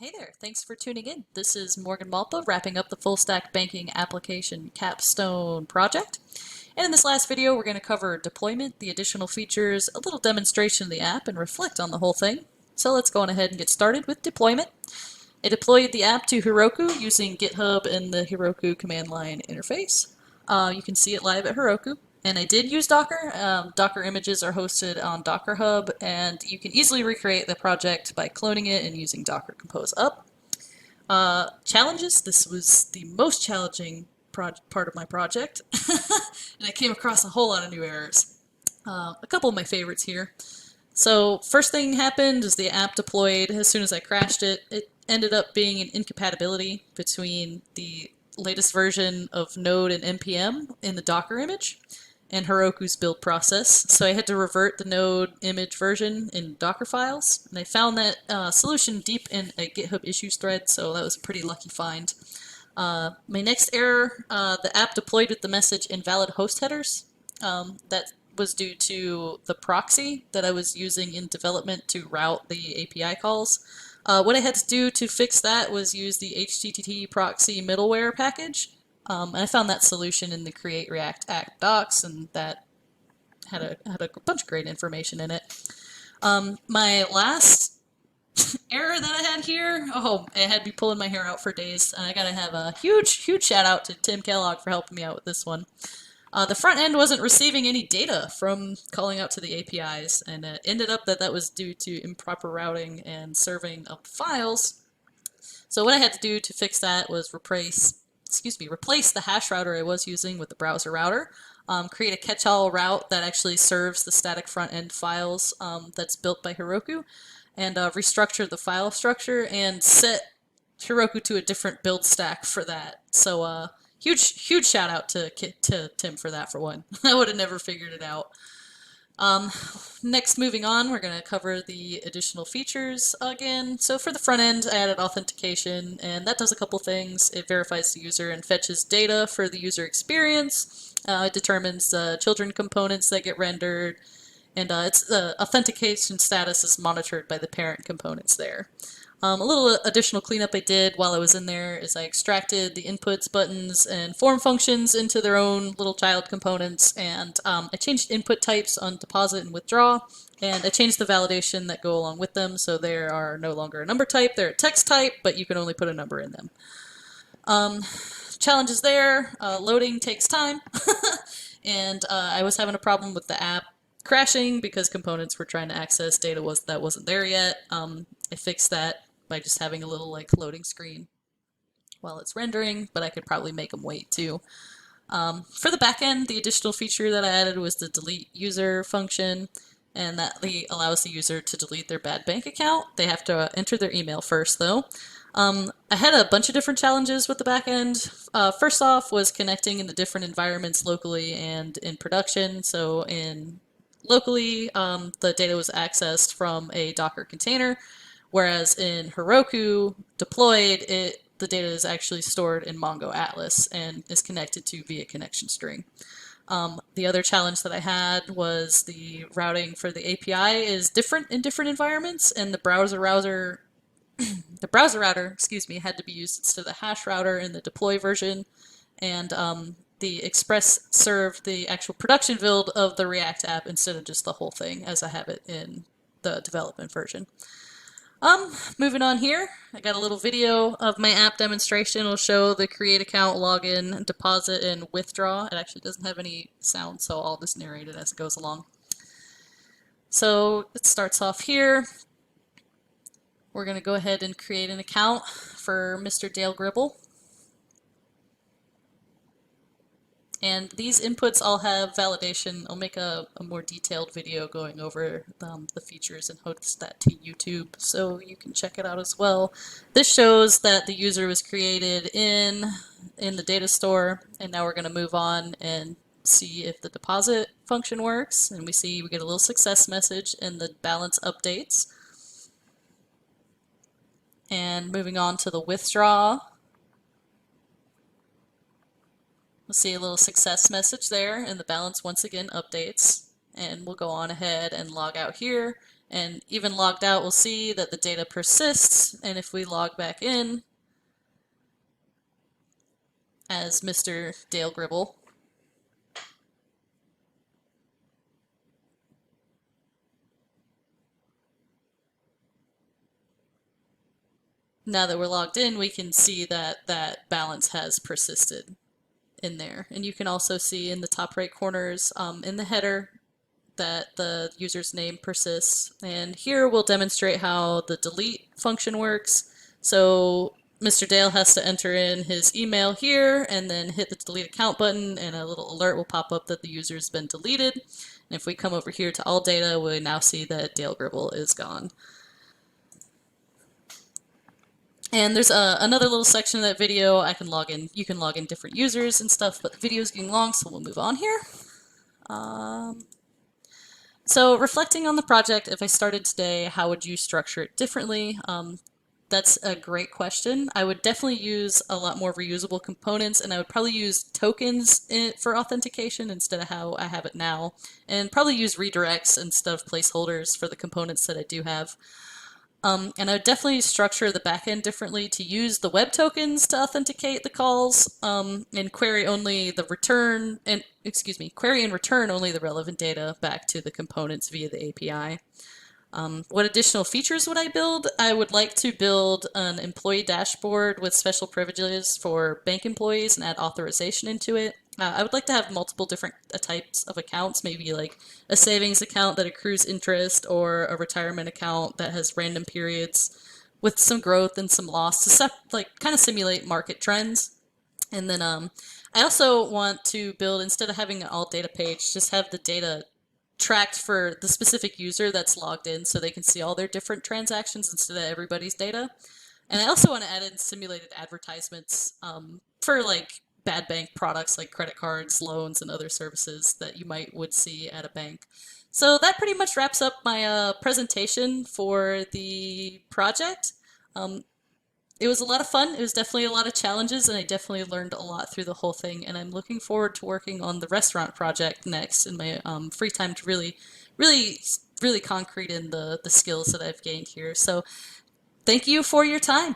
Hey there, thanks for tuning in. This is Morgan Malpa wrapping up the full stack banking application capstone project. And in this last video, we're going to cover deployment, the additional features, a little demonstration of the app, and reflect on the whole thing. So let's go on ahead and get started with deployment. I deployed the app to Heroku using GitHub and the Heroku command line interface. You can see it live at Heroku. And I did use Docker. Docker images are hosted on Docker Hub, and you can easily recreate the project by cloning it and using Docker Compose up. Challenges. This was the most challenging part of my project, and I came across a whole lot of new errors. A couple of my favorites here. So first thing happened is the app deployed. As soon as I crashed it, it ended up being an incompatibility between the latest version of Node and NPM in the Docker image and Heroku's build process. So I had to revert the Node image version in Docker files, and I found that solution deep in a GitHub issues thread, so that was a pretty lucky find. My next error, the app deployed with the message invalid host headers. That was due to the proxy that I was using in development to route the API calls. What I had to do to fix that was use the HTTP proxy middleware package. And I found that solution in the Create React Act docs, and that had a bunch of great information in it. My last error that I had here, I had me pulling my hair out for days. And I gotta have a huge shout out to Tim Kellogg for helping me out with this one. The front end wasn't receiving any data from calling out to the APIs, and it ended up that was due to improper routing and serving of files. So what I had to do to fix that was replace the hash router I was using with the browser router, create a catch-all route that actually serves the static front-end files that's built by Heroku, and restructure the file structure and set Heroku to a different build stack for that. So huge shout out to Tim for that, for one. I would have never figured it out. Next, moving on, we're going to cover the additional features again. So for the front end, I added authentication, and that does a couple things. It verifies the user and fetches data for the user experience. It determines the children components that get rendered, and its authentication status is monitored by the parent components there. A little additional cleanup I did while I was in there is I extracted the inputs, buttons, and form functions into their own little child components, and I changed input types on deposit and withdraw, and I changed the validation that go along with them, so they are no longer a number type, they're a text type, but you can only put a number in them. Challenges there, loading takes time, and I was having a problem with the app crashing because components were trying to access data that wasn't there yet. I fixed that by just having a little loading screen while it's rendering, but I could probably make them wait too. For the backend, the additional feature that I added was the delete user function, and that allows the user to delete their bad bank account. They have to enter their email first though. I had a bunch of different challenges with the backend. First off was connecting in the different environments locally and in production. So locally, the data was accessed from a Docker container, whereas in Heroku deployed, the data is actually stored in Mongo Atlas and is connected to via connection string. The other challenge that I had was the routing for the API is different in different environments, and the browser router had to be used instead of the hash router in the deploy version, and the Express served the actual production build of the React app instead of just the whole thing as I have it in the development version. Moving on here, I got a little video of my app demonstration. It'll show the create account, login, deposit, and withdraw. It actually doesn't have any sound, so I'll just narrate it as it goes along. So it starts off here. We're going to go ahead and create an account for Mr. Dale Gribble. And these inputs all have validation. I'll make a more detailed video going over the features and host that to YouTube so you can check it out as well. This shows that the user was created in the data store, and now we're going to move on and see if the deposit function works. And we get a little success message and the balance updates. And moving on to the withdraw, we'll see a little success message there, and the balance once again updates. And we'll go on ahead and log out here And even logged out, we'll see that the data persists. And if we log back in as Mr. Dale Gribble, now that we're logged in, we can see that that balance has persisted in there. And you can also see in the top right corners in the header that the user's name persists. And here we'll demonstrate how the delete function works. So Mr. Dale has to enter in his email here and then hit the delete account button, and a little alert will pop up that the user's been deleted. And if we come over here to all data, we now see that Dale Gribble is gone. And there's another little section of that video. I can log in. You can log in different users and stuff, but the video is getting long, so we'll move on here. So reflecting on the project, if I started today, how would you structure it differently? That's a great question. I would definitely use a lot more reusable components, and I would probably use tokens for authentication instead of how I have it now, and probably use redirects instead of placeholders for the components that I do have. And I would definitely structure the backend differently to use the web tokens to authenticate the calls, and query only the return, and query and return only the relevant data back to the components via the API. What additional features would I build? I would like to build an employee dashboard with special privileges for bank employees and add authorization into it. I would like to have multiple different types of accounts, maybe like a savings account that accrues interest or a retirement account that has random periods with some growth and some loss to kind of simulate market trends. And then I also want to build, instead of having an all data page, just have the data tracked for the specific user that's logged in so they can see all their different transactions instead of everybody's data. And I also want to add in simulated advertisements for like bad bank products like credit cards, loans, and other services that you would see at a bank. So that pretty much wraps up my presentation for the project. It was a lot of fun. It was definitely a lot of challenges, and I definitely learned a lot through the whole thing. And I'm looking forward to working on the restaurant project next in my free time to really concrete in the skills that I've gained here. So thank you for your time.